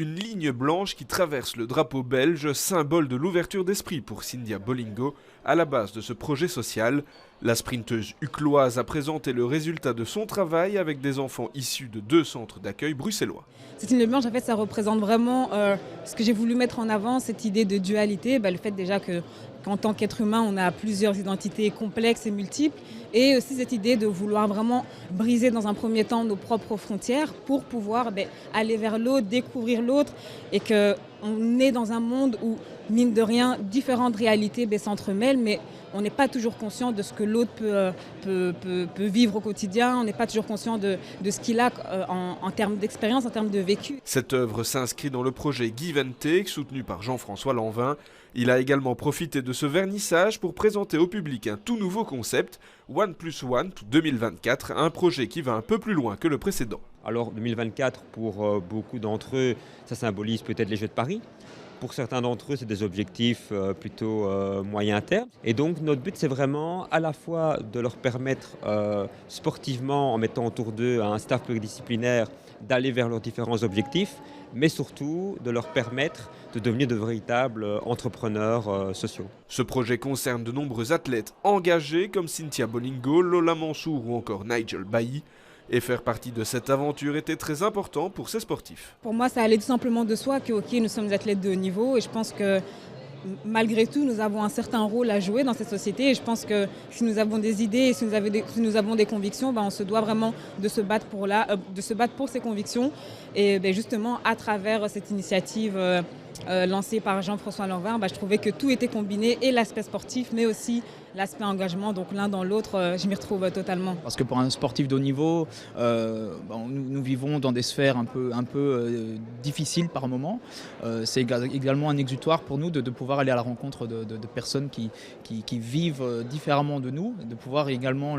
Une ligne blanche qui traverse le drapeau belge, symbole de l'ouverture d'esprit pour Cynthia Bolingo, à la base de ce projet social. La sprinteuse ucloise a présenté le résultat de son travail avec des enfants issus de 2 centres d'accueil bruxellois. Cette ligne blanche, en fait, ça représente vraiment ce que j'ai voulu mettre en avant, cette idée de dualité, le fait déjà qu'en tant qu'être humain, on a plusieurs identités complexes et multiples, et aussi cette idée de vouloir vraiment briser dans un premier temps nos propres frontières pour pouvoir aller vers l'autre, découvrir l'autre, et qu'on est dans un monde où, mine de rien, différentes réalités s'entremêlent, mais on n'est pas toujours conscient de ce que l'autre peut vivre au quotidien, on n'est pas toujours conscient de ce qu'il a en termes d'expérience, en termes de vécu. Cette œuvre s'inscrit dans le projet Give and Take, soutenu par Jean-François Lanvin. Il a également profité de ce vernissage pour présenter au public un tout nouveau concept, One Plus One 2024, un projet qui va un peu plus loin que le précédent. Alors 2024, pour beaucoup d'entre eux, ça symbolise peut-être les Jeux de Paris. Pour certains d'entre eux, c'est des objectifs plutôt moyen terme. Et donc notre but, c'est vraiment à la fois de leur permettre sportivement, en mettant autour d'eux un staff pluridisciplinaire, d'aller vers leurs différents objectifs, mais surtout de leur permettre de devenir de véritables entrepreneurs sociaux. Ce projet concerne de nombreux athlètes engagés comme Cynthia Bolingo, Lola Mansour ou encore Nigel Bailly. Et faire partie de cette aventure était très important pour ces sportifs. Pour moi, ça allait tout simplement de soi que nous sommes des athlètes de haut niveau, et je pense que malgré tout, nous avons un certain rôle à jouer dans cette société, et je pense que si nous avons des idées et si nous avons des convictions, on se doit vraiment de se battre pour ces convictions. Et justement, à travers cette initiative lancée par Jean-François Lanvin, je trouvais que tout était combiné, et l'aspect sportif, mais aussi l'aspect engagement, donc l'un dans l'autre, je m'y retrouve totalement. Parce que pour un sportif de haut niveau, nous vivons dans des sphères un peu difficiles par moment. C'est également un exutoire pour nous de pouvoir aller à la rencontre de personnes qui vivent différemment de nous, de pouvoir également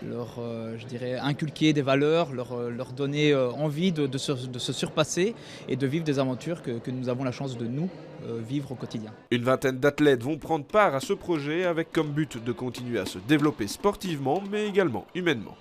je dirais, inculquer des valeurs, leur donner envie de se surpasser et de vivre des aventures que nous avons la chance de nous vivre au quotidien. Une vingtaine d'athlètes vont prendre part à ce projet avec comme but de continuer à se développer sportivement mais également humainement.